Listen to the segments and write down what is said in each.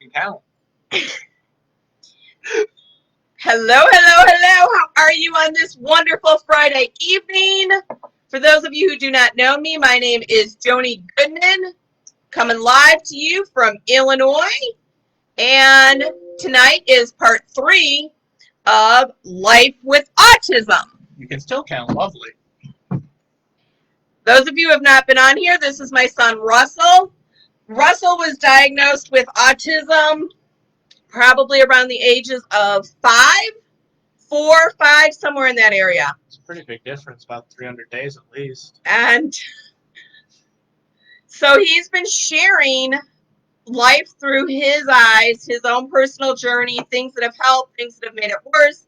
can count. Hello, hello, hello. How are you on this wonderful Friday evening? For those of you who do not know me, my name is Joni Goodman, coming live to you from Illinois. And tonight is part 3 of Life with Autism. You can still count. Lovely. Those of you who have not been on here, this is my son Russell. Russell was diagnosed with autism probably around the ages of 4, 5, somewhere in that area. It's a pretty big difference, about 300 days at least. And so he's been sharing life through his eyes, his own personal journey, things that have helped, things that have made it worse,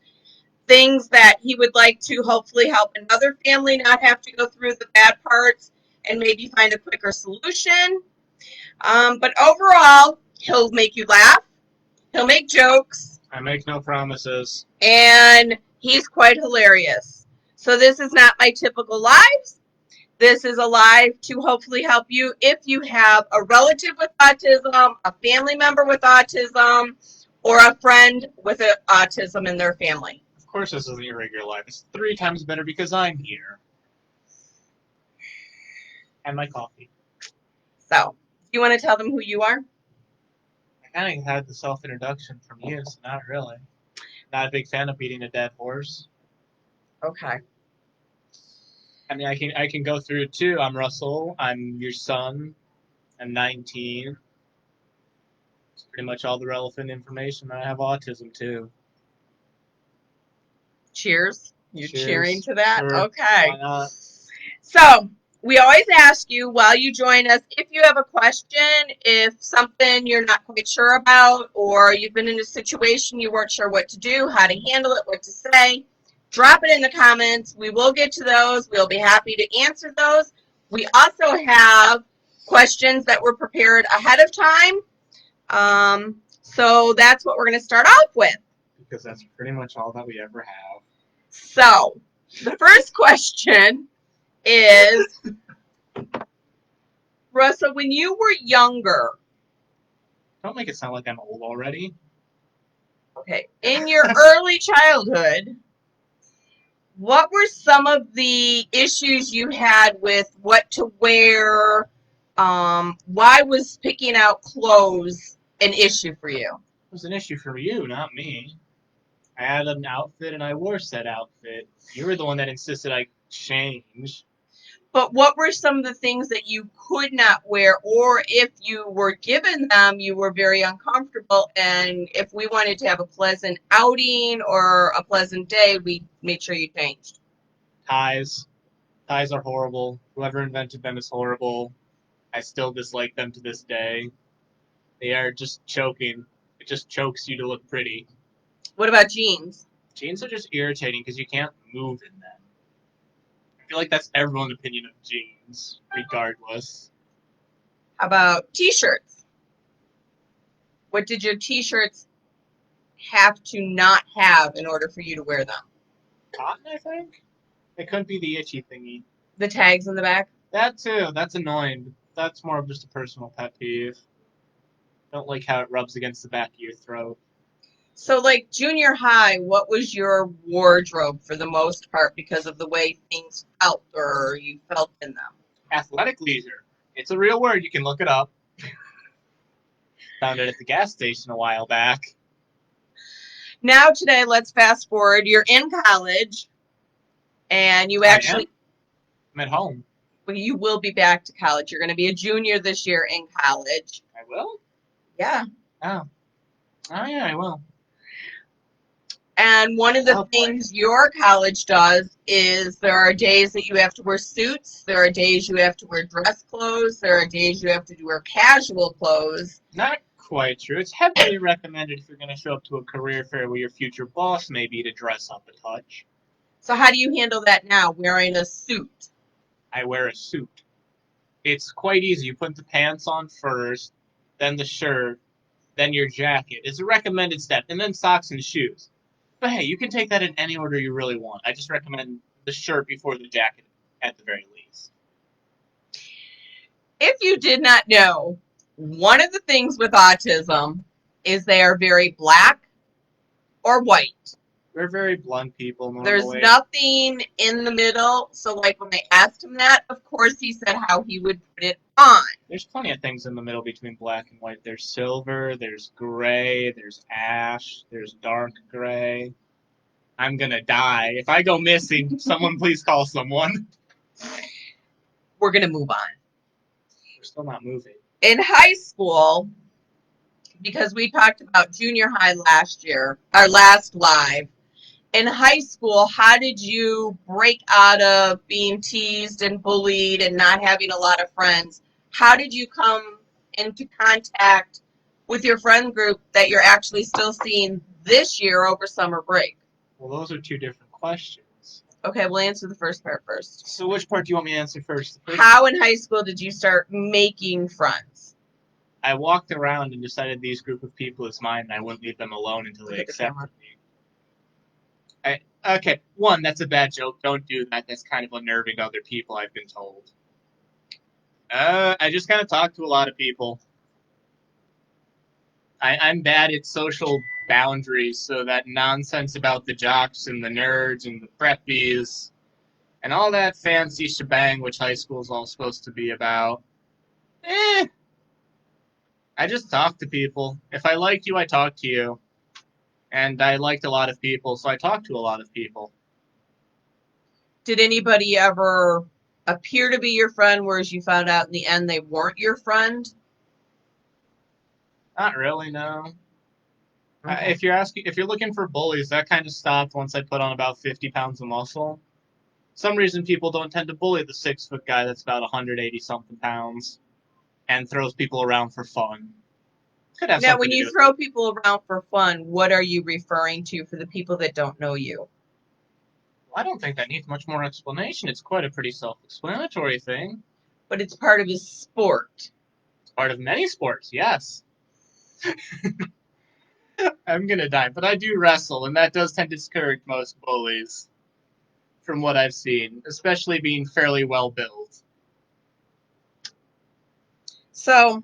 things that he would like to hopefully help another family not have to go through the bad parts and maybe find a quicker solution. But overall, he'll make you laugh. He'll make jokes. I make no promises. And he's quite hilarious. So this is not my typical lives. This is a live to hopefully help you if you have a relative with autism, a family member with autism, or a friend with autism in their family. Of course this isn't your regular life. It's 3 times better because I'm here. And my coffee. So, do you want to tell them who you are? I kind of had the self-introduction from you, so not really. Not a big fan of beating a dead horse. Okay. I mean, I can go through it too. I'm Russell. I'm your son. I'm 19. It's pretty much all the relevant information. I have autism too. Cheers. You're Cheers. Cheering to that? Sure. Okay. Why not? So, we always ask you while you join us, if you have a question, if something you're not quite sure about, or you've been in a situation you weren't sure what to do, how to handle it, what to say, drop it in the comments. We will get to those. We'll be happy to answer those. We also have questions that were prepared ahead of time. So that's what we're going to start off with. Because that's pretty much all that we ever have. So, the first question is, Russell, when you were younger, Don't make it sound like I'm old already. okay, in your early childhood, what were some of the issues you had with what to wear? Why was picking out clothes an issue for you? It was an issue for you, not me. I had an outfit and I wore said outfit. You were the one that insisted I change. But what were some of the things that you could not wear, or if you were given them, you were very uncomfortable, and if we wanted to have a pleasant outing or a pleasant day, we made sure you changed? Ties. Ties are horrible. Whoever invented them is horrible. I still dislike them to this day. They are just choking. It just chokes you to look pretty. What about jeans? Jeans are just irritating because you can't move in them. I feel like that's everyone's opinion of jeans, regardless. How about t-shirts? What did your t-shirts have to not have in order for you to wear them? Cotton, I think? It couldn't be the itchy thingy. The tags in the back? That too. That's annoying. That's more of just a personal pet peeve. Don't like how it rubs against the back of your throat. So, like junior high, what was your wardrobe for the most part because of the way things felt or you felt in them? Athletic leisure. It's a real word. You can look it up. Found it at the gas station a while back. Now, today, let's fast forward. You're in college, and you actually... I'm at home. Well, you will be back to college. You're going to be a junior this year in college. I will? Yeah. Oh. Oh, yeah, I will. And one of the things your college does is there are days that you have to wear suits. There are days you have to wear dress clothes. There are days you have to wear casual clothes. Not quite true. It's heavily recommended if you're going to show up to a career fair where your future boss may be to dress up a touch. So how do you handle that now, wearing a suit? I wear a suit. It's quite easy. You put the pants on first, then the shirt, then your jacket. It's a recommended step, and then socks and shoes. But hey, you can take that in any order you really want. I just recommend the shirt before the jacket at the very least. If you did not know, one of the things with autism is they are very black or white. We're very blunt people There's normally. nothing in the middle. So, like, when I asked him that, of course, he said how he would put it on. There's plenty of things in the middle between black and white. There's silver, there's gray, there's ash, there's dark gray. I'm gonna die. If I go missing, someone please call someone. We're going to move on. We're still not moving. In high school, because we talked about junior high last year, our last live. In high school, how did you break out of being teased and bullied and not having a lot of friends? How did you come into contact with your friend group that you're actually still seeing this year over summer break? Well, those are two different questions. Okay, we'll answer the first part first. So which part do you want me to answer first? How in high school did you start making friends? I walked around and decided these group of people is mine, and I wouldn't leave them alone until they accepted me. Okay, one, that's a bad joke. Don't do that. That's kind of unnerving other people, I've been told. I just kind of talk to a lot of people. I'm bad at social boundaries, so that nonsense about the jocks and the nerds and the preppies and all that fancy shebang which high school is all supposed to be about. I just talk to people. If I liked you, I talk to you. And I liked a lot of people, so I talked to a lot of people. Did anybody ever appear to be your friend, whereas you found out in the end they weren't your friend? Not really, no. Okay. If you're looking for bullies, that kind of stopped once I put on about 50 pounds of muscle. Some reason people don't tend to bully the 6-foot guy that's about 180 something pounds and throws people around for fun. Could have Now, something when to you do throw people around for fun, what are you referring to for the people that don't know you? I don't think that needs much more explanation. It's quite a pretty self-explanatory thing. But it's part of a sport. It's part of many sports, yes. I'm gonna die, but I do wrestle, and that does tend to discourage most bullies, from what I've seen, especially being fairly well built. So,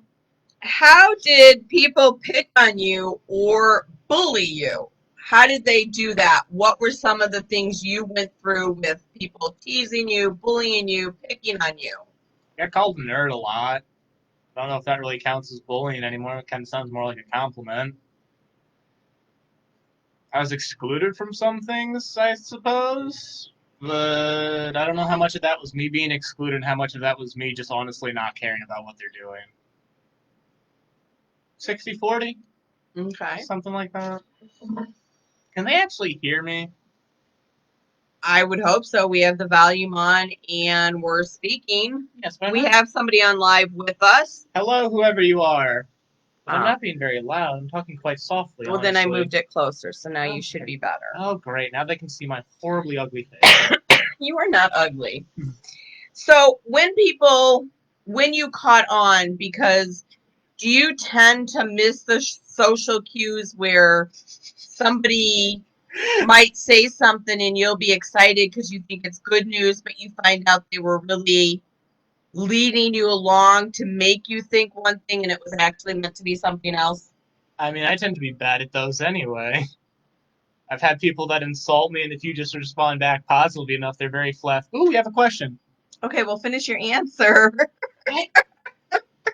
how did people pick on you or bully you? How did they do that? What were some of the things you went through with people teasing you, bullying you, picking on you? I got called a nerd a lot. I don't know if that really counts as bullying anymore. It kind of sounds more like a compliment. I was excluded from some things, I suppose. But I don't know how much of that was me being excluded and how much of that was me just honestly not caring about what they're doing. 60-40? Okay. Something like that. Can they actually hear me? I would hope so. We have the volume on and we're speaking. Yes, but We have somebody on live with us. Hello, whoever you are. But I'm not being very loud. I'm talking quite softly, Well, honestly. then I moved it closer, so now you should be better. Oh, great. Now they can see my horribly ugly face. You are not ugly. So when you caught on, because do you tend to miss the social cues where somebody might say something and you'll be excited because you think it's good news, but you find out they were really leading you along to make you think one thing and it was actually meant to be something else? I mean, I tend to be bad at those anyway. I've had people that insult me, and if you just respond back positively enough, they're very flat. Ooh, we have a question. Okay, well, finish your answer.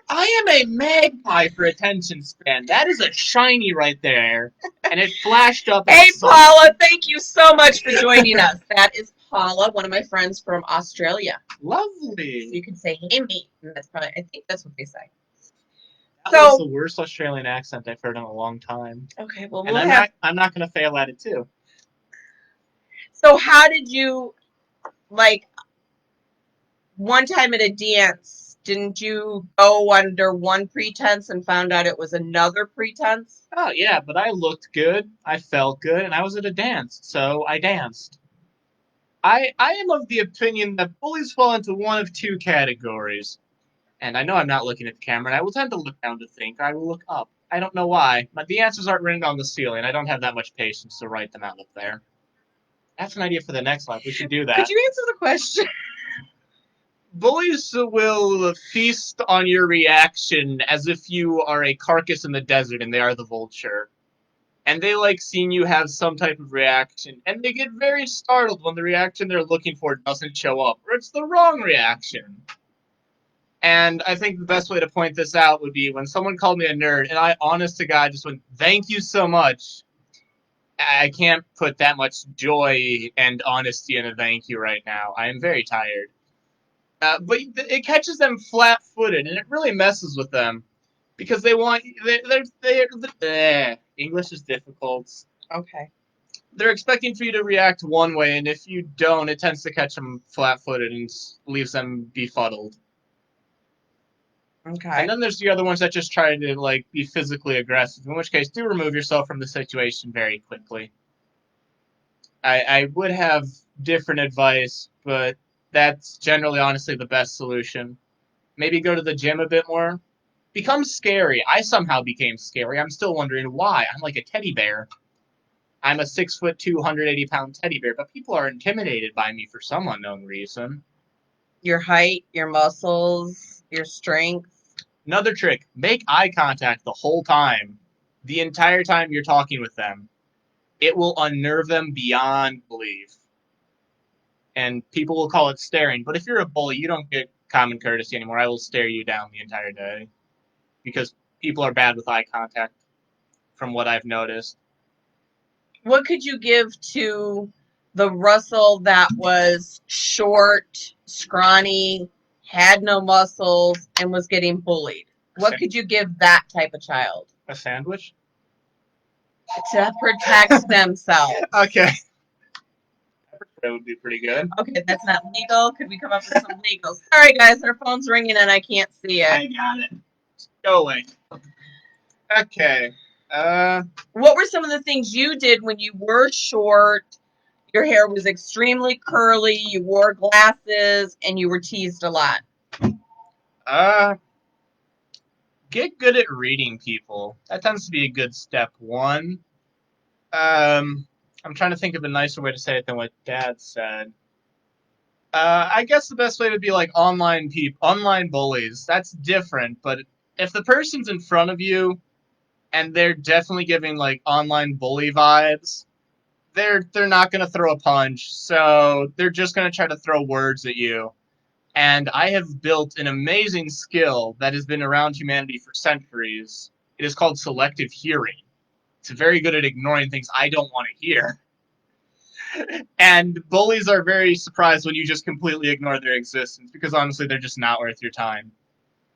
I am a magpie for attention span. That is a shiny right there. And it flashed up. Hey, Paula, thank you so much for joining us. That is Paula, one of my friends from Australia. Lovely. So you can say, hey, mate. And that's probably, I think that's what they say. That was the worst Australian accent I've heard in a long time. Okay, well, and I'm not going to fail at it, too. So how did you, like, one time at a dance, didn't you go under one pretense and found out it was another pretense? Oh, yeah, but I looked good, I felt good, and I was at a dance, so I danced. I am of the opinion that bullies fall into one of two categories. And I know I'm not looking at the camera, and I will tend to look down to think. I will look up. I don't know why, but the answers aren't written on the ceiling. I don't have that much patience to write them out up there. That's an idea for the next live. We should do that. Could you answer the question? Bullies will feast on your reaction as if you are a carcass in the desert and they are the vulture. And they like seeing you have some type of reaction, and they get very startled when the reaction they're looking for doesn't show up, or it's the wrong reaction. And I think the best way to point this out would be when someone called me a nerd, and I, honest to God, just went, "Thank you so much." I can't put that much joy and honesty in a thank you right now. I am very tired. But it catches them flat-footed, and it really messes with them because they want English is difficult. Okay. They're expecting for you to react one way, and if you don't, it tends to catch them flat-footed and leaves them befuddled. Okay. And then there's the other ones that just try to like be physically aggressive, in which case do remove yourself from the situation very quickly. I would have different advice, but that's generally honestly the best solution. Maybe go to the gym a bit more. Become scary. I somehow became scary. I'm still wondering why. I'm like a teddy bear. I'm a 6'2", 180-pound teddy bear, but people are intimidated by me for some unknown reason. Your height, your muscles, your strength. Another trick, make eye contact the whole time. The entire time you're talking with them. It will unnerve them beyond belief. And people will call it staring. But if you're a bully, you don't get common courtesy anymore. I will stare you down the entire day. Because people are bad with eye contact, from what I've noticed. What could you give to the Russell that was short, scrawny, had no muscles, and was getting bullied? What could you give that type of child? A sandwich? To protect themselves. Okay. That would be pretty good. Okay, that's not legal. Could we come up with some legals? Sorry, guys, our phone's ringing and I can't see it. I got it. Go away. Okay. What were some of the things you did when you were short, your hair was extremely curly, you wore glasses, and you were teased a lot? Get good at reading people. That tends to be a good step one. I'm trying to think of a nicer way to say it than what Dad said. I guess the best way would be like online bullies. That's different, but if the person's in front of you and they're definitely giving like online bully vibes, they're not going to throw a punch, so they're just going to try to throw words at you. And I have built an amazing skill that has been around humanity for centuries. It is called selective hearing. It's very good at ignoring things I don't want to hear. And bullies are very surprised when you just completely ignore their existence because honestly, they're just not worth your time.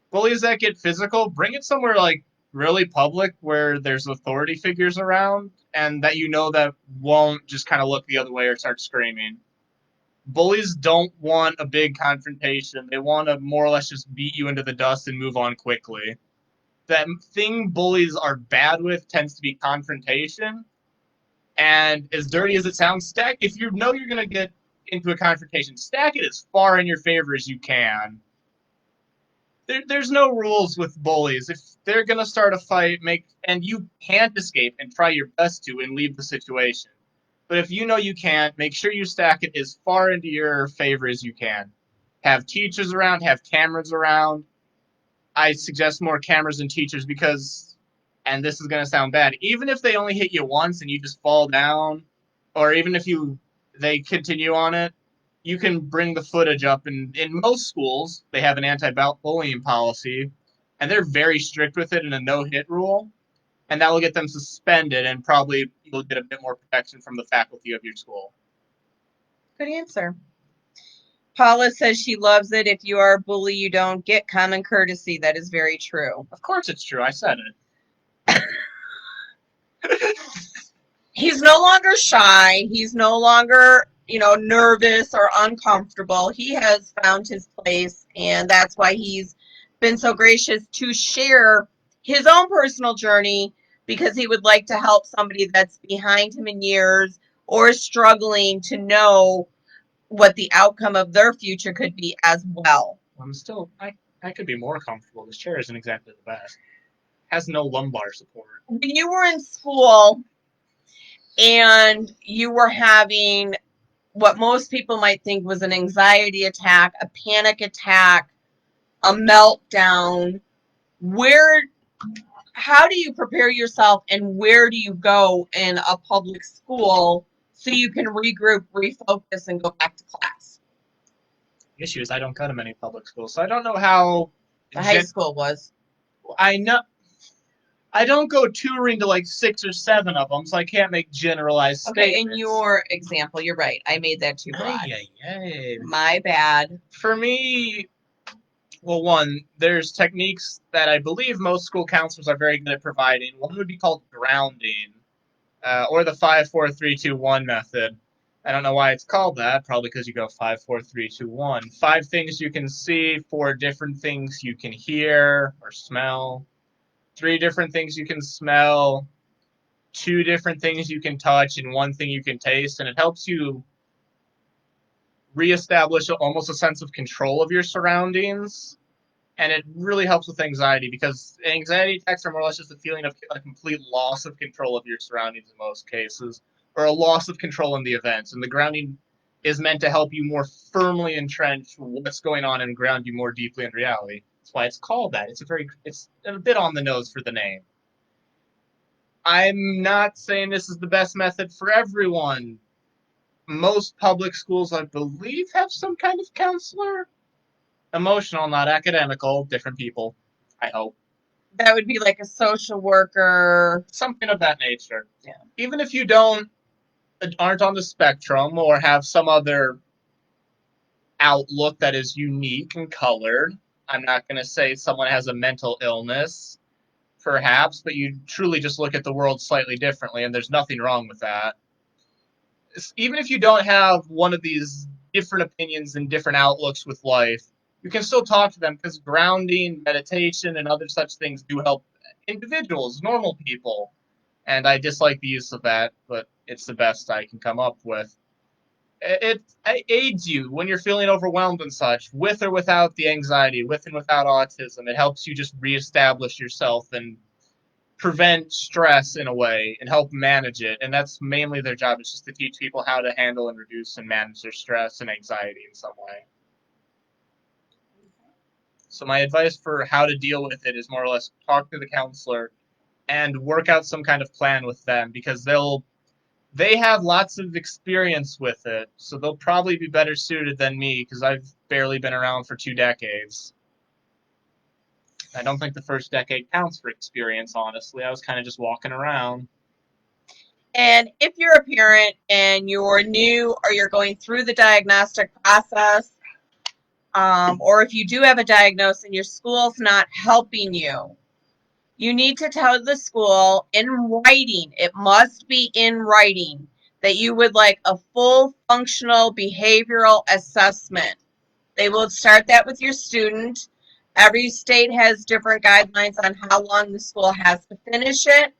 Bullies that get physical, bring it somewhere like really public where there's authority figures around and that you know that won't just kind of look the other way or start screaming. Bullies don't want a big confrontation. They want to more or less just beat you into the dust and move on quickly. That thing bullies are bad with tends to be confrontation. And as dirty as it sounds, stack, if you know you're going to get into a confrontation, stack it as far in your favor as you can. There's no rules with bullies. If they're going to start a fight, and you can't escape and try your best to and leave the situation. But if you know you can't, make sure you stack it as far into your favor as you can. Have teachers around, have cameras around. I suggest more cameras than teachers because, and this is going to sound bad, even if they only hit you once and you just fall down, or even if they continue on it, you can bring the footage up. And in most schools, they have an anti-bullying policy, and they're very strict with it in a no-hit rule. And that will get them suspended, and probably you'll get a bit more protection from the faculty of your school. Good answer. Paula says she loves it. If you are a bully, you don't get common courtesy. That is very true. Of course it's true. I said it. He's no longer shy. He's no longer, nervous or uncomfortable. He has found his place, and that's why he's been so gracious to share his own personal journey because he would like to help somebody that's behind him in years or struggling to know what the outcome of their future could be as well. I could be more comfortable. This chair isn't exactly the best. Has no lumbar support. When you were in school and you were having what most people might think was an anxiety attack, a panic attack, a meltdown. Where, how do you prepare yourself, and where do you go in a public school so you can regroup, refocus, and go back to class? The issue is I don't go to many public schools, so I don't know how. The high school was. I know I don't go touring to like 6 or 7 of them, so I can't make generalized Okay, statements. in your example, you're right. I made that too broad. Ay, ay, ay. My bad. For me, well, one, there's techniques that I believe most school counselors are very good at providing. One would be called grounding, or the 5, 4, 3, 2, 1 method. I don't know why it's called that. Probably because you go 5, 4, 3, 2, 1. 5 things you can see, 4 different things you can hear or smell, 3 different things you can smell, 2 different things you can touch, and 1 thing you can taste. And it helps you reestablish almost a sense of control of your surroundings. And it really helps with anxiety because anxiety attacks are more or less just a feeling of a complete loss of control of your surroundings in most cases, or a loss of control in the events. And the grounding is meant to help you more firmly entrench what's going on and ground you more deeply in reality. That's why it's called that. It's a bit on the nose for the name. I'm not saying this is the best method for everyone. Most public schools, I believe, have some kind of counselor. Emotional, not academical, different people, I hope. That would be like a social worker. Something of that nature. Yeah. Even if you aren't on the spectrum or have some other outlook that is unique and colored, I'm not going to say someone has a mental illness, perhaps, but you truly just look at the world slightly differently, and there's nothing wrong with that. Even if you don't have one of these different opinions and different outlooks with life, you can still talk to them because grounding, meditation, and other such things do help individuals, normal people. And I dislike the use of that, but it's the best I can come up with. It aids you when you're feeling overwhelmed and such, with or without the anxiety, with and without autism. It helps you just reestablish yourself and prevent stress in a way and help manage it. And that's mainly their job, is just to teach people how to handle and reduce and manage their stress and anxiety in some way. So my advice for how to deal with it is more or less talk to the counselor and work out some kind of plan with them, because they have lots of experience with it, so they'll probably be better suited than me because I've barely been around for 2 decades. I don't think the first decade counts for experience, honestly. I was kind of just walking around. And if you're a parent and you're new or you're going through the diagnostic process, or if you do have a diagnosis and your school's not helping you, you need to tell the school in writing, it must be in writing, that you would like a full functional behavioral assessment. They will start that with your student. Every state has different guidelines on how long the school has to finish it.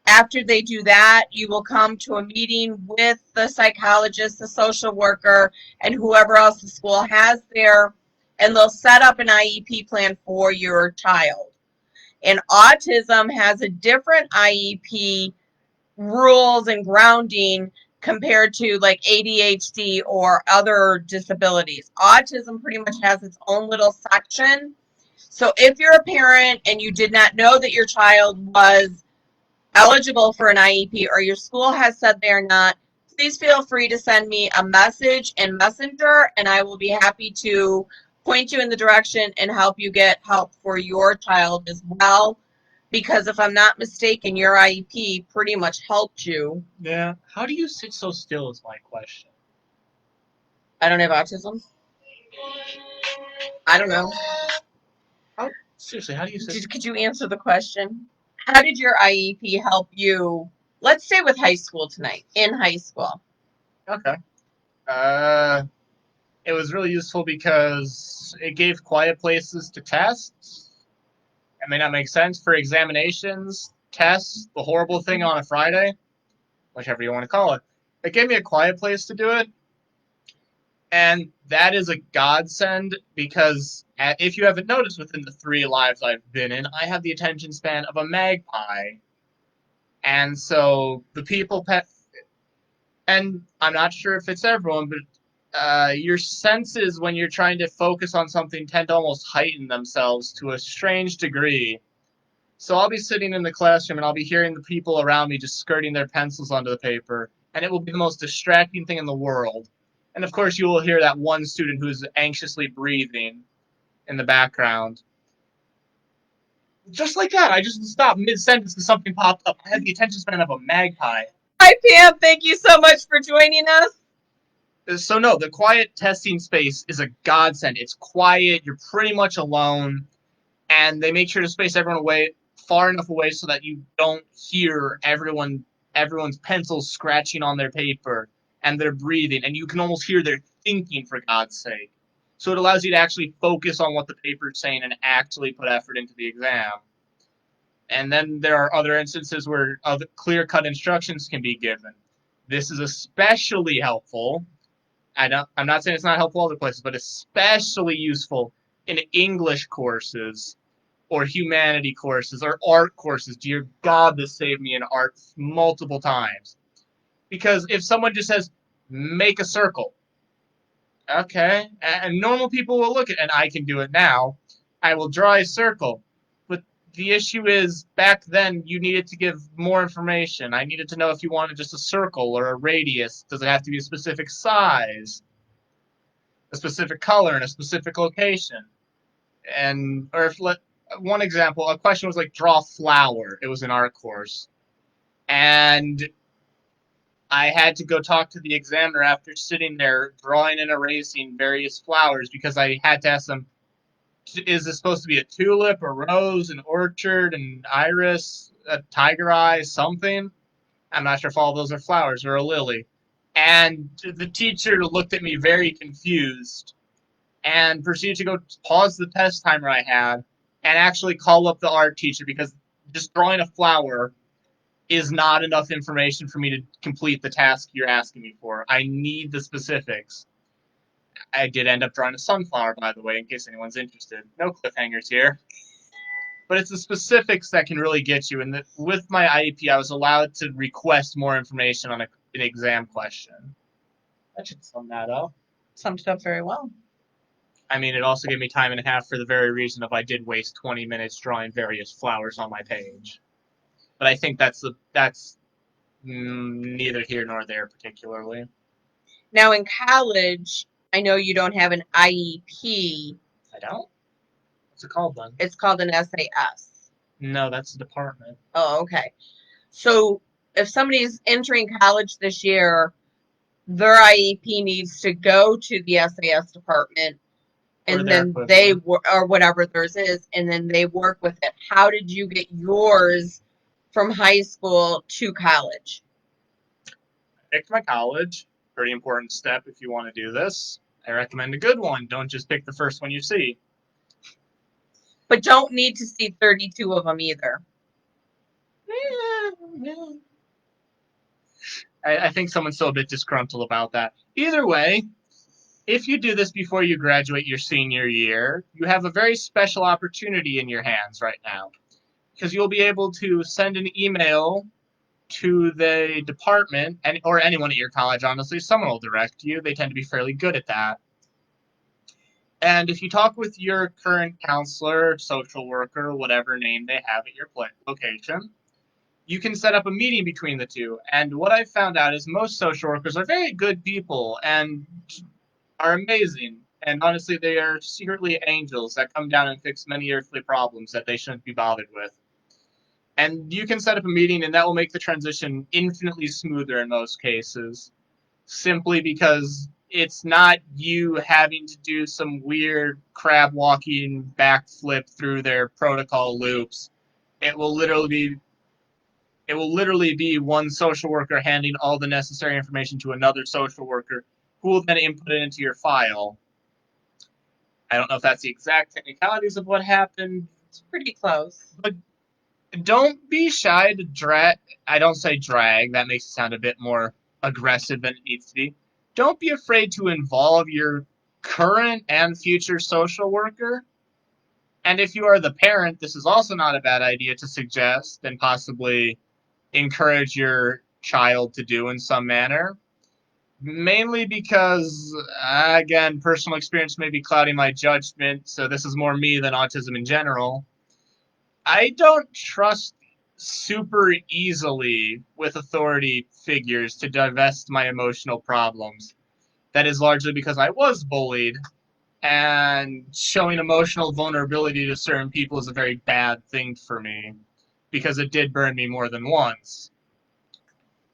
After they do that, you will come to a meeting with the psychologist, the social worker, and whoever else the school has there, and they'll set up an IEP plan for your child. And autism has a different IEP rules and grounding compared to like ADHD or other disabilities. Autism pretty much has its own little section. So if you're a parent and you did not know that your child was eligible for an IEP, or your school has said they're not, please feel free to send me a message in Messenger, and I will be happy to point you in the direction and help you get help for your child as well. Because if I'm not mistaken, your IEP pretty much helped you. Yeah. How do you sit so still is my question. I don't have autism. I don't know. Seriously, how do you sit? Could you answer the question? How did your IEP help you? Let's say with high school tonight, in high school. Okay. It was really useful because it gave quiet places to test. It may not make sense for examinations, tests, the horrible thing on a Friday, whichever you want to call it. It gave me a quiet place to do it. And that is a godsend because if you haven't noticed, within the 3 lives I've been in, I have the attention span of a magpie. And so the people And I'm not sure if it's everyone, but your senses when you're trying to focus on something tend to almost heighten themselves to a strange degree. So I'll be sitting in the classroom and I'll be hearing the people around me just skirting their pencils onto the paper, and it will be the most distracting thing in the world. And of course, you will hear that one student who's anxiously breathing in the background. Just like that, I just stopped mid sentence because something popped up. I had the attention span of a magpie. Hi, Pam. Thank you so much for joining us. So no, the quiet testing space is a godsend. It's quiet. You're pretty much alone, and they make sure to space everyone away far enough away so that you don't hear everyone's pencils scratching on their paper and their breathing, and you can almost hear their thinking, for God's sake. So it allows you to actually focus on what the paper's saying and actually put effort into the exam. And then there are other instances where other clear-cut instructions can be given. This is especially helpful. I'm not saying it's not helpful other places, but especially useful in English courses or humanity courses or art courses. Dear God, this saved me in art multiple times. Because if someone just says, make a circle, okay, and normal people will look at it, and I can do it now. I will draw a circle. But the issue is, back then, you needed to give more information. I needed to know if you wanted just a circle or a radius. Does it have to be a specific size, a specific color, and a specific location? And, or if, one example, a question was like, draw a flower. It was an art course. And I had to go talk to the examiner after sitting there drawing and erasing various flowers because I had to ask them, is this supposed to be a tulip, a rose, an orchard, an iris, a tiger eye, something? I'm not sure if all those are flowers or a lily. And the teacher looked at me very confused and proceeded to go pause the test timer I had and actually call up the art teacher because just drawing a flower is not enough information for me to complete the task you're asking me for. I need the specifics. I did end up drawing a sunflower, by the way, in case anyone's interested. No cliffhangers here. But it's the specifics that can really get you. And with my IEP, I was allowed to request more information on an exam question. That should sum that up. Summed it up very well. I mean, it also gave me time and a half for the very reason of I did waste 20 minutes drawing various flowers on my page. But I think that's neither here nor there particularly. Now, in college, I know you don't have an IEP. I don't? What's it called then? It's called an SAS. No, that's the department. Oh, okay. So if somebody's entering college this year, their IEP needs to go to the SAS department, Or and their then equivalent. or whatever theirs is, and then they work with it. How did you get yours from high school to college? I picked my college. Pretty important step if you want to do this. I recommend a good one. Don't just pick the first one you see. But don't need to see 32 of them either. I think someone's still a bit disgruntled about that. Either way, if you do this before you graduate your senior year, you have a very special opportunity in your hands right now. Because you'll be able to send an email to the department, or anyone at your college, honestly. Someone will direct you. They tend to be fairly good at that. And if you talk with your current counselor, social worker, whatever name they have at your location, you can set up a meeting between the two. And what I've found out is most social workers are very good people and are amazing. And honestly, they are secretly angels that come down and fix many earthly problems that they shouldn't be bothered with. And you can set up a meeting, and that will make the transition infinitely smoother in most cases, simply because it's not you having to do some weird crab walking backflip through their protocol loops. It will literally be one social worker handing all the necessary information to another social worker who will then input it into your file. I don't know if that's the exact technicalities of what happened, It's pretty close. but don't be shy to drag. I don't say drag, that makes it sound a bit more aggressive than it needs to be. Don't be afraid to involve your current and future social worker. And if you are the parent, this is also not a bad idea to suggest and possibly encourage your child to do in some manner. Mainly because, again, personal experience may be clouding my judgment, so this is more me than autism in general. I don't trust super easily with authority figures to divest my emotional problems. That is largely because I was bullied, and showing emotional vulnerability to certain people is a very bad thing for me because it did burn me more than once.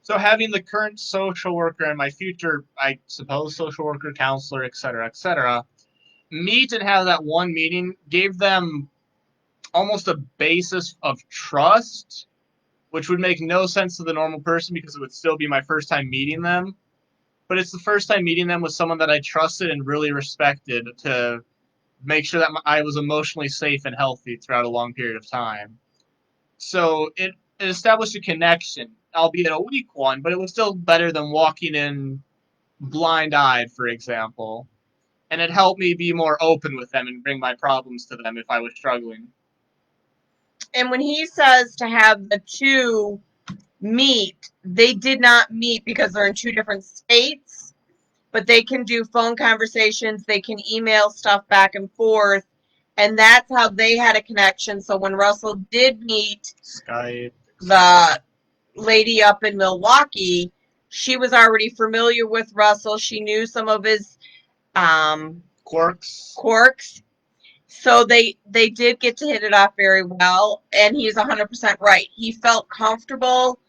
So having the current social worker and my future, I suppose, social worker, counselor, etc., meet and have that one meeting gave them almost a basis of trust, which would make no sense to the normal person because it would still be my first time meeting them. But it's the first time meeting them with someone that I trusted and really respected to make sure that I was emotionally safe and healthy throughout a long period of time. So it established a connection, albeit a weak one, but it was still better than walking in blind-eyed, for example. And it helped me be more open with them and bring my problems to them if I was struggling. And when he says to have the two meet, they did not meet because they're in two different states, but they can do phone conversations, they can email stuff back and forth, and that's how they had a connection. So when Russell did meet Skype. the lady up in Milwaukee, she was already familiar with Russell. She knew some of his Quirks. quirks. So they did get to hit it off very well, and he's 100% right. He felt comfortable,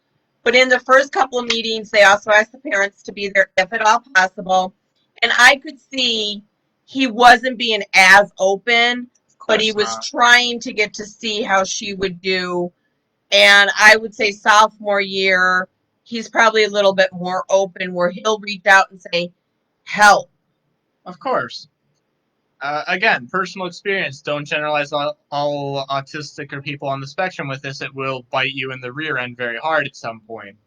but in the first couple of meetings, they also asked the parents to be there if at all possible. And I could see he wasn't being as open, but he was trying to get to see how she would do. And I would say sophomore year, he's probably a little bit more open where he'll reach out and say, help. Of course. Again, personal experience. Don't generalize all autistic or people on the spectrum with this. It will bite you in the rear end very hard at some point.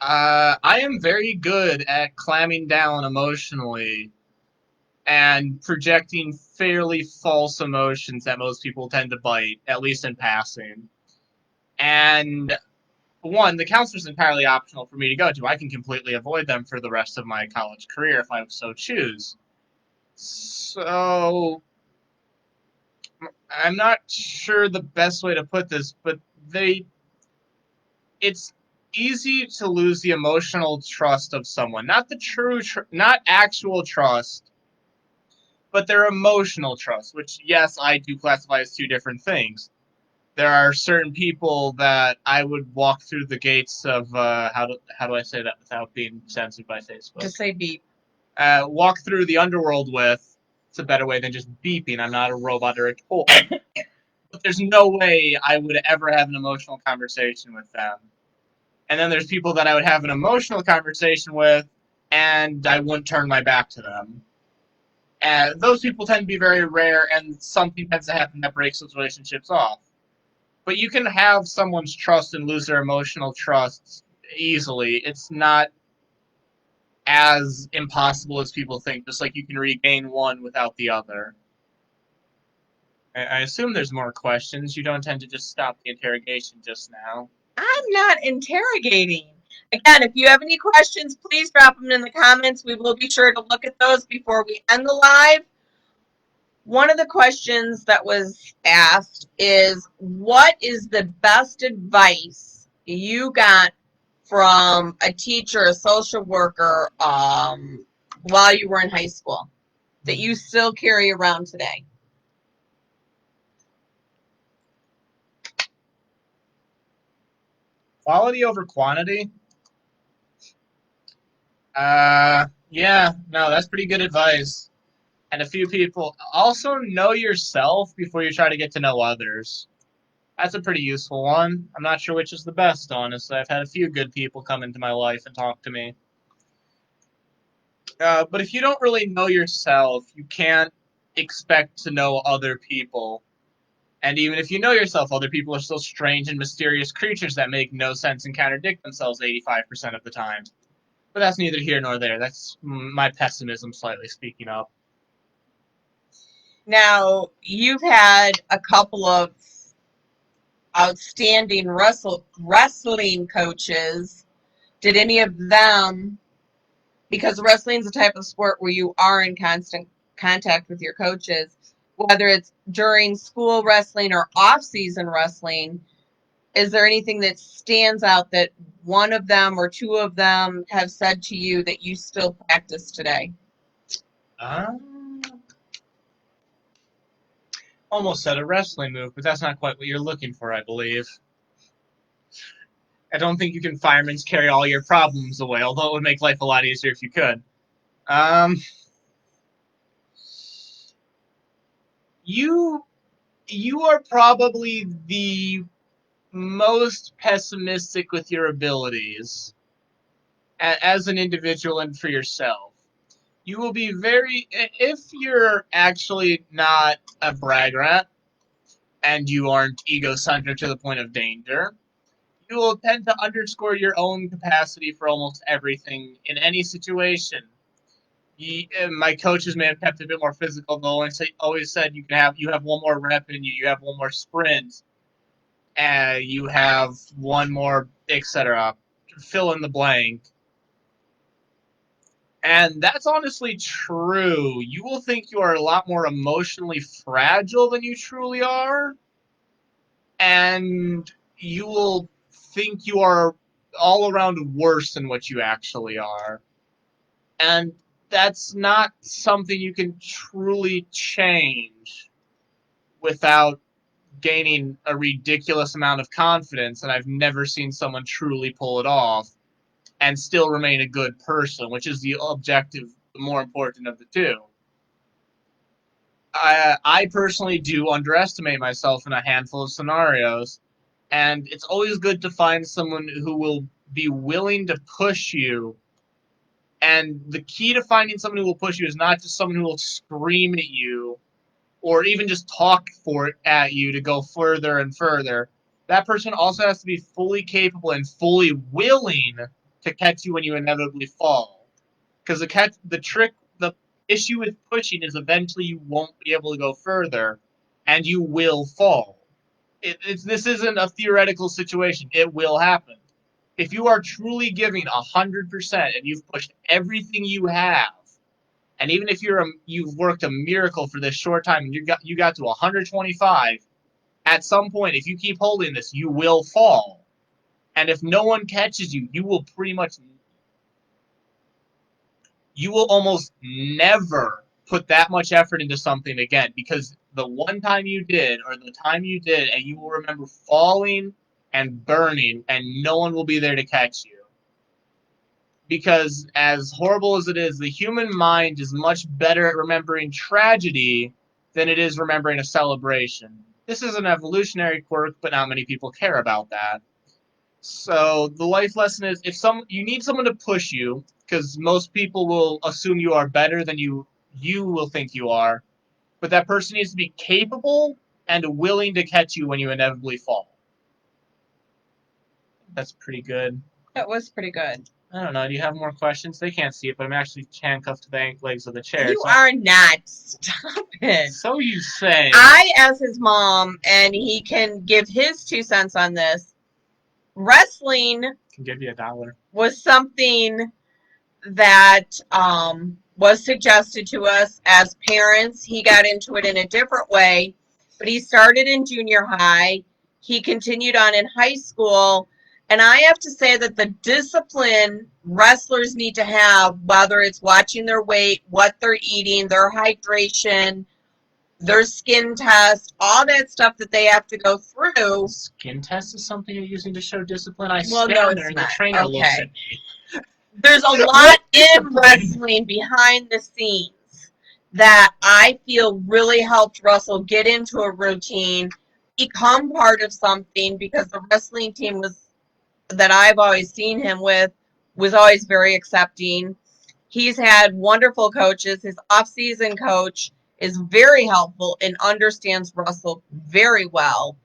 I am very good at clamming down emotionally and projecting fairly false emotions that most people tend to bite, at least in passing. And one, the counselor's entirely optional for me to go to. I can completely avoid them for the rest of my college career if I so choose. So I'm not sure the best way to put this, but it's easy to lose the emotional trust of someone. Not the not actual trust, but their emotional trust, which, yes, I do classify as two different things. There are certain people that I would walk through the gates of, how do I say that without being censored by Facebook? Just say beep. Walk through the underworld with. It's a better way than just beeping. I'm not a robot or a toy. But there's no way I would ever have an emotional conversation with them. And then there's people that I would have an emotional conversation with, and I wouldn't turn my back to them. And those people tend to be very rare, and something tends to happen that breaks those relationships off. But you can have someone's trust and lose their emotional trust easily. It's not as impossible as people think, just like you can regain one without the other. I assume there's more questions. You don't tend to just stop the interrogation just now. I'm not interrogating. Again, if you have any questions, please drop them in the comments. We will be sure to look at those before we end the live. One of the questions that was asked is, what is the best advice you got from a teacher, a social worker, while you were in high school that you still carry around today? Quality over quantity? Yeah, no, that's pretty good advice. And a few people also know yourself before you try to get to know others. That's a pretty useful one. I'm not sure which is the best, honestly. I've had a few good people come into my life and talk to me. But if you don't really know yourself, you can't expect to know other people. And even if you know yourself, other people are still strange and mysterious creatures that make no sense and contradict themselves 85% of the time. But that's neither here nor there. That's my pessimism slightly speaking up. Now, you've had a couple of outstanding wrestling coaches. Did any of them because wrestling's the type of sport where you are in constant contact with your coaches, whether it's during school wrestling or off-season wrestling. Is there anything that stands out that one of them or two of them have said to you that you still practice today? Almost said a wrestling move, but that's not quite what you're looking for, I believe. I don't think you can fireman's carry all your problems away, although it would make life a lot easier if you could. You are probably the most pessimistic with your abilities as an individual and for yourself. You will be if you're actually not a brag rat and you aren't egocentric to the point of danger, you will tend to underscore your own capacity for almost everything in any situation. My coaches may have kept it a bit more physical, though. Always said you have one more rep in you, you have one more sprint, you have one more, etc. Fill in the blank. And that's honestly true. You will think you are a lot more emotionally fragile than you truly are, and you will think you are all around worse than what you actually are. And that's not something you can truly change without gaining a ridiculous amount of confidence, and I've never seen someone truly pull it off and still remain a good person, which is the objective, the more important of the two. I personally do underestimate myself in a handful of scenarios, and it's always good to find someone who will be willing to push you. And the key to finding someone who will push you is not just someone who will scream at you or even just talk at you to go further and further. That person also has to be fully capable and fully willing to catch you when you inevitably fall. Because the issue with pushing is eventually you won't be able to go further, and you will fall. This isn't a theoretical situation. It will happen. If you are truly giving 100% and you've pushed everything you have, and even if you've worked a miracle for this short time and you got to 125, at some point, if you keep holding this, you will fall. And if no one catches you, you will almost never put that much effort into something again, because the one time you did, or the time you did, and you will remember falling and burning, and no one will be there to catch you. Because as horrible as it is, the human mind is much better at remembering tragedy than it is remembering a celebration. This is an evolutionary quirk, but not many people care about that. So the life lesson is you need someone to push you, because most people will assume you are better than you will think you are, but that person needs to be capable and willing to catch you when you inevitably fall. That's pretty good. That was pretty good. I don't know. Do you have more questions? They can't see it, but I'm actually handcuffed to the legs of the chair. You are not. Stop it. So you say. I, as his mom, and he can give his 2 cents on this, wrestling Can give you $1. was something that was suggested to us as parents. He got into it in a different way, but he started in junior high. He continued on in high school. And I have to say that the discipline wrestlers need to have, whether it's watching their weight, what they're eating, their hydration, their skin test, all that stuff that they have to go through. Skin test is something you're using to show discipline? I Well, stand no, there it's and the not. trainer looks at me. There's a lot in wrestling behind the scenes that I feel really helped Russell get into a routine, become part of something, because the wrestling team that I've always seen him with was always very accepting. He's had wonderful coaches. His off-season coach is very helpful and understands Russell very well.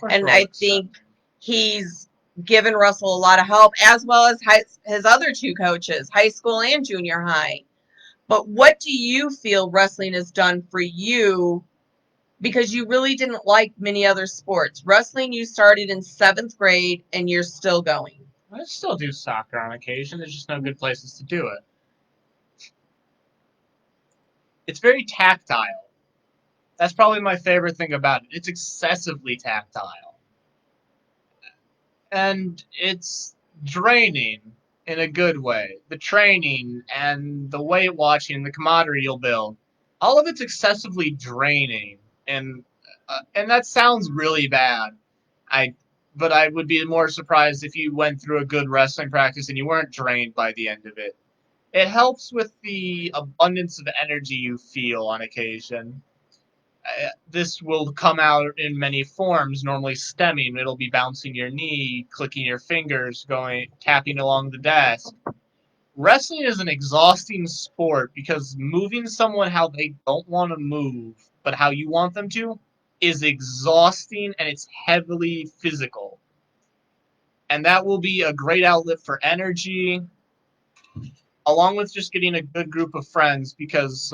And I think he's given Russell a lot of help, as well as his other 2 coaches, high school and junior high. But what do you feel wrestling has done for you? Because you really didn't like many other sports. Wrestling, you started in 7th grade, and you're still going. I still do soccer on occasion. There's just no good places to do it. It's very tactile. That's probably my favorite thing about it. It's excessively tactile. And it's draining in a good way. The training and the weight watching, the camaraderie you'll build, all of it's excessively draining, and that sounds really bad. I, but I would be more surprised if you went through a good wrestling practice and you weren't drained by the end of it. It helps with the abundance of energy you feel on occasion. This will come out in many forms, normally stemming. It'll be bouncing your knee, clicking your fingers, going tapping along the desk. Wrestling is an exhausting sport because moving someone how they don't want to move, but how you want them to, is exhausting and it's heavily physical. And that will be a great outlet for energy, along with just getting a good group of friends because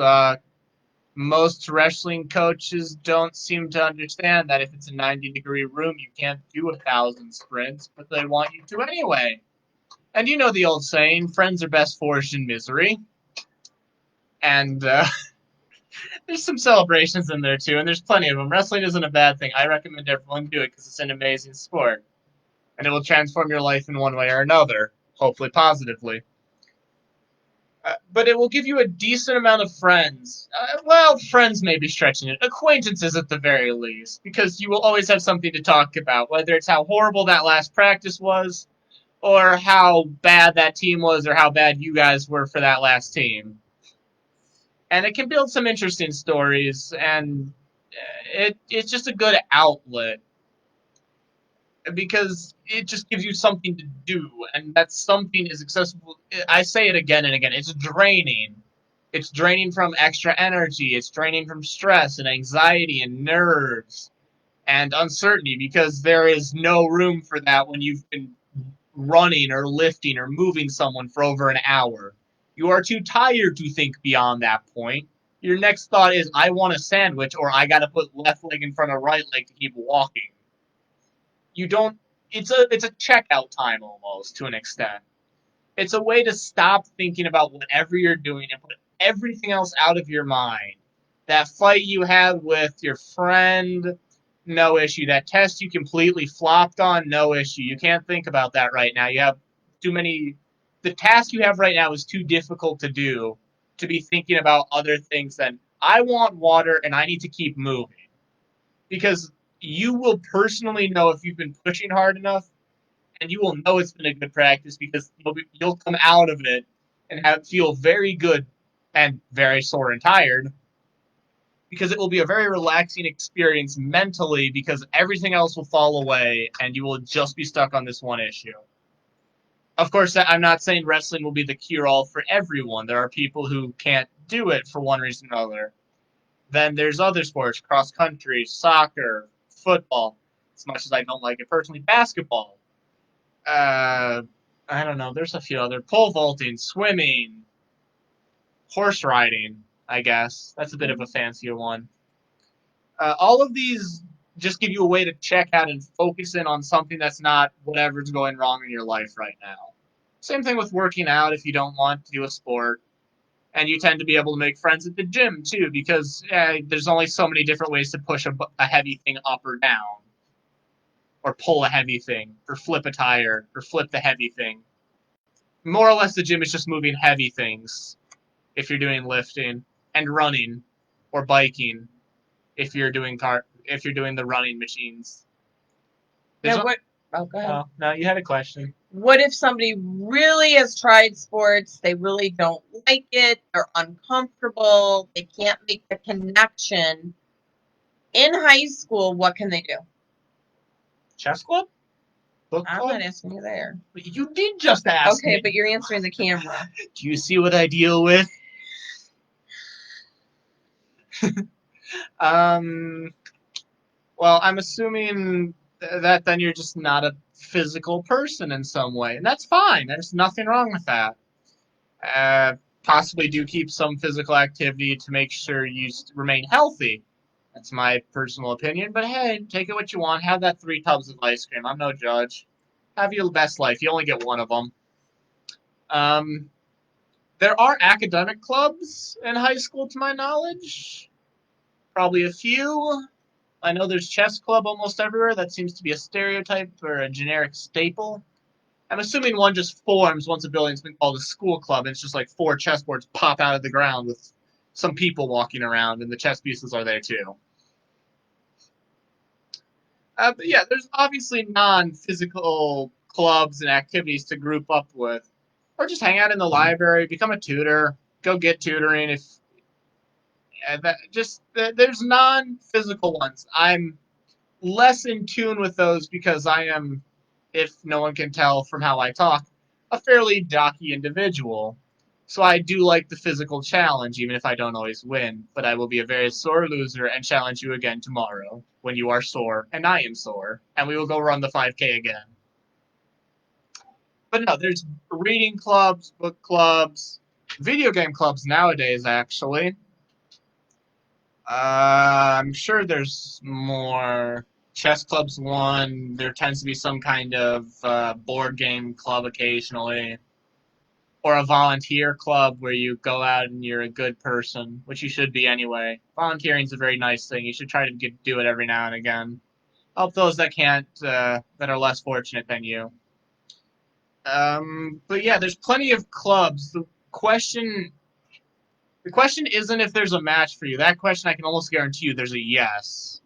most wrestling coaches don't seem to understand that if it's a 90-degree room, you can't do 1,000 sprints, but they want you to anyway. And you know the old saying, friends are best forged in misery. And there's some celebrations in there too, and there's plenty of them. Wrestling isn't a bad thing. I recommend everyone do it because it's an amazing sport. And it will transform your life in one way or another, hopefully positively. But it will give you a decent amount of friends. Well, friends may be stretching it. Acquaintances at the very least, because you will always have something to talk about, whether it's how horrible that last practice was, or how bad that team was, or how bad you guys were for that last team. And it can build some interesting stories, and it's just a good outlet because it just gives you something to do, and that something is accessible. I say it again and again. It's draining. It's draining from extra energy. It's draining from stress and anxiety and nerves and uncertainty because there is no room for that when you've been running or lifting or moving someone for over an hour. You are too tired to think beyond that point. Your next thought is, I want a sandwich, or I got to put left leg in front of right leg to keep walking. You don't. It's a checkout time almost to an extent. It's a way to stop thinking about whatever you're doing and put everything else out of your mind. That fight you had with your friend, no issue. That test you completely flopped on, no issue. You can't think about that right now. You have too many. The task you have right now is too difficult to do to be thinking about other things than I want water and I need to keep moving. Because you will personally know if you've been pushing hard enough, and you will know it's been a good practice because you'll come out of it and feel very good and very sore and tired because it will be a very relaxing experience mentally because everything else will fall away and you will just be stuck on this one issue. Of course, I'm not saying wrestling will be the cure-all for everyone. There are people who can't do it for one reason or another. Then there's other sports, cross country, soccer, football. As much as I don't like it personally, basketball. Uh, I don't know. There's a few other pole vaulting, swimming, horse riding. I guess that's a bit of a fancier one. All of these just give you a way to check out and focus in on something that's not whatever's going wrong in your life right now. Same thing with working out if you don't want to do a sport. And you tend to be able to make friends at the gym too because there's only so many different ways to push a heavy thing up or down, or pull a heavy thing, or flip a tire, or flip the heavy thing. More or less, the gym is just moving heavy things if you're doing lifting, and running or biking if you're doing the running machines. There's Now, what? Oh, go ahead. oh, no, you had a question. What if somebody really has tried sports, they really don't like it, they're uncomfortable, they can't make the connection? In high school, what can they do? Chess club? Book I'm club? not asking you there. You did just ask Okay, me. but you're answering the camera. Do you see what I deal with? Um. Well, I'm assuming that then you're just not a physical person in some way, and that's fine. There's nothing wrong with that. Possibly do keep some physical activity to make sure you remain healthy. That's my personal opinion. But hey, take it what you want. Have that 3 tubs of ice cream. I'm no judge. Have your best life. You only get one of them. Um, There are academic clubs in high school, to my knowledge. Probably a few. I know there's chess club almost everywhere. That seems to be a stereotype or a generic staple. I'm assuming one just forms once a building's been called a school club, and it's just like four chessboards pop out of the ground with some people walking around, and the chess pieces are there too. But yeah, there's obviously non-physical clubs and activities to group up with, or just hang out in the library, become a tutor, go get tutoring. If that just there's non-physical ones. I'm less in tune with those because I am, if no one can tell from how I talk, a fairly jockey individual. So I do like the physical challenge, even if I don't always win. But I will be a very sore loser and challenge you again tomorrow when you are sore and I am sore, and we will go run the 5K again. But no, there's reading clubs, book clubs, video game clubs nowadays, actually. I'm sure there's more. Chess club's one. There tends to be some kind of board game club occasionally, or a volunteer club where you go out and you're a good person, which you should be anyway. Volunteering's a very nice thing. You should try to do it every now and again. Help those that can't, that are less fortunate than you. But yeah, there's plenty of clubs. Question, the question isn't if there's a match for you. That question I can almost guarantee you there's a yes.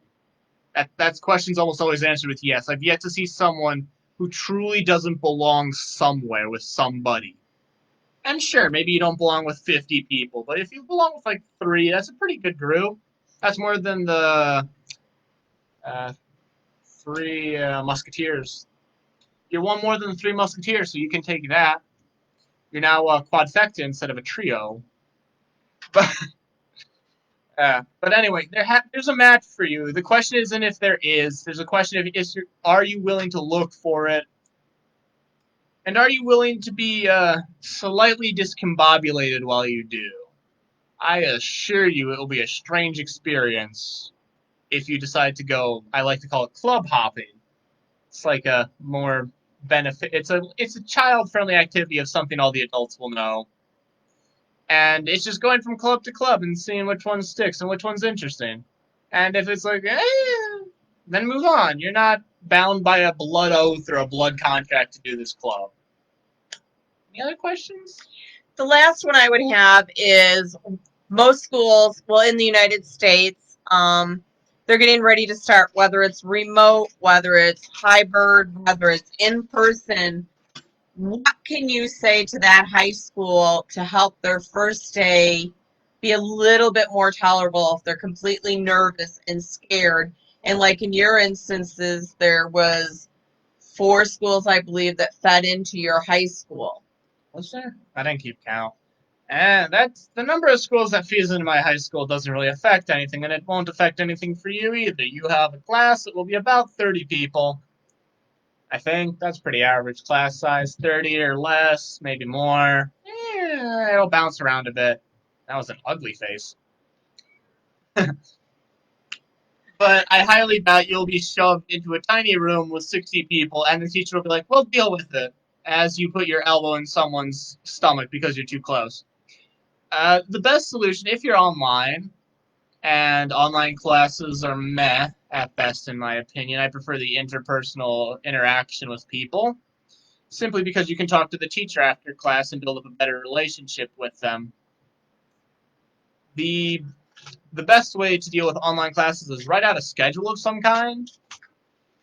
That's question's almost always answered with yes. I've yet to see someone who truly doesn't belong somewhere with somebody. And sure, maybe you don't belong with 50 people, but if you belong with like three, that's a pretty good group. That's more than the uh, three musketeers. You're one more than the three musketeers, so you can take that. You're now a quadfecta instead of a trio. But but anyway, there's a match for you. The question isn't if there is. There's a question of are you willing to look for it, and are you willing to be slightly discombobulated while you do? I assure you, it will be a strange experience if you decide to go. I like to call it club hopping. It's like a more benefit. It's a child friendly activity of something all the adults will know. And it's just going from club to club and seeing which one sticks and which one's interesting. And if it's like, then move on. You're not bound by a blood oath or a blood contract to do this club. Any other questions? The last one I would have is most schools, well, in the United States, they're getting ready to start, whether it's remote, whether it's hybrid, whether it's in person. What can you say to that high school to help their first day be a little bit more tolerable if they're completely nervous and scared? And like in your instances, there was 4 schools, I believe, that fed into your high school. Was there? I didn't keep count. And that's the number of schools that feeds into my high school doesn't really affect anything, and it won't affect anything for you either. You have a class that will be about 30 people. I think that's pretty average class size, 30 or less, maybe more. It'll bounce around a bit. That was an ugly face. But I highly doubt you'll be shoved into a tiny room with 60 people, and the teacher will be like, "Well, deal with it," as you put your elbow in someone's stomach because you're too close. The best solution, if you're online, and online classes are meh at best, in my opinion. I prefer the interpersonal interaction with people, simply because you can talk to the teacher after class and build up a better relationship with them. The the best way to deal with online classes is write out a schedule of some kind.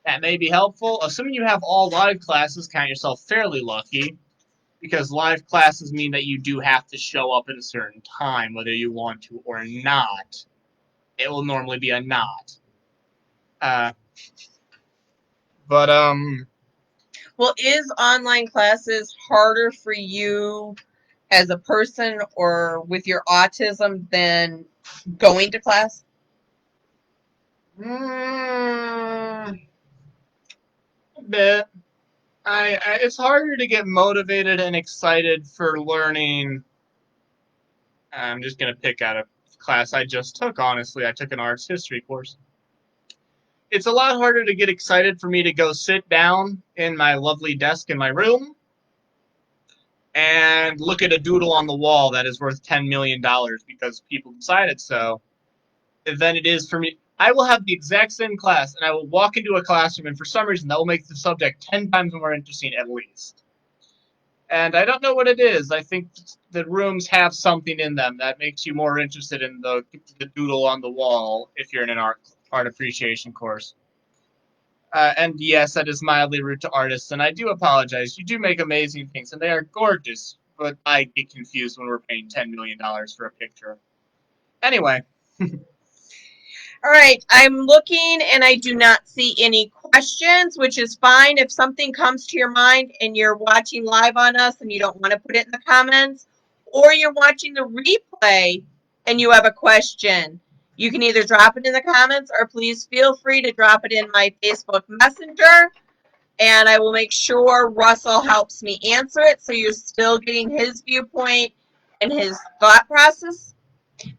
That may be helpful. Assuming you have all live classes, count yourself fairly lucky, because live classes mean that you do have to show up at a certain time, whether you want to or not. It will normally be a not. Uh, but Well, is online classes harder for you as a person or with your autism than going to class? A bit. It's harder to get motivated and excited for learning. I'm just gonna pick out a class I just took. Honestly, I took an arts history course. It's a lot harder to get excited for me to go sit down in my lovely desk in my room and look at a doodle on the wall that is worth $10 million because people decided so, than it is for me. I will have the exact same class, and I will walk into a classroom, and for some reason, that will make the subject 10 times more interesting at least. And I don't know what it is. I think the rooms have something in them that makes you more interested in the doodle on the wall if you're in an art appreciation course. And yes, that is mildly rude to artists, and I do apologize. You do make amazing things, and they are gorgeous, but I get confused when we're paying $10 million for a picture. Anyway. All right, I'm looking and I do not see any questions, which is fine. If something comes to your mind and you're watching live on us and you don't want to put it in the comments, or you're watching the replay and you have a question, you can either drop it in the comments or please feel free to drop it in my Facebook Messenger, and I will make sure Russell helps me answer it so you're still getting his viewpoint and his thought process.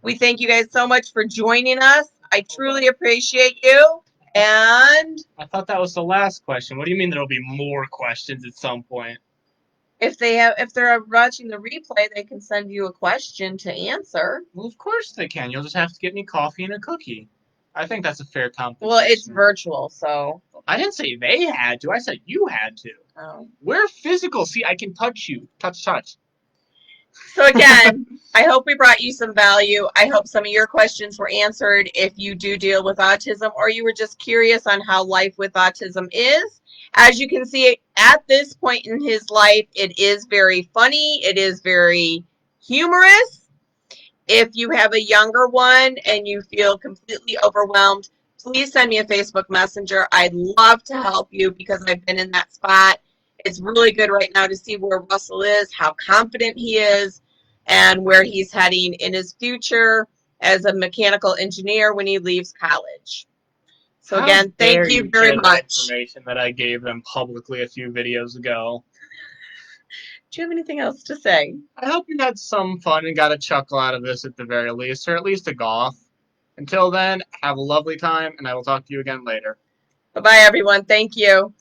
We thank you guys so much for joining us. I truly appreciate you. And I thought that was the last question. What do you mean there'll be more questions at some point? if they're watching the replay, they can send you a question to answer. Well, of course they can. You'll just have to get me coffee and a cookie. I think that's a fair compensation. Well, it's virtual, so. I didn't say they had to. I said you had to. Oh. We're physical. See, I can touch you. Touch. So again, I hope we brought you some value. I hope some of your questions were answered if you do deal with autism or you were just curious on how life with autism is. As you can see, at this point in his life, it is very funny. It is very humorous. If you have a younger one and you feel completely overwhelmed, please send me a Facebook Messenger. I'd love to help you because I've been in that spot. It's really good right now to see where Russell is, how confident he is, and where he's heading in his future as a mechanical engineer when he leaves college. So again, thank you very much. Information that I gave them publicly a few videos ago. Do you have anything else to say? I hope you had some fun and got a chuckle out of this at the very least, or at least a golf. Until then, have a lovely time, and I will talk to you again later. Bye-bye, everyone. Thank you.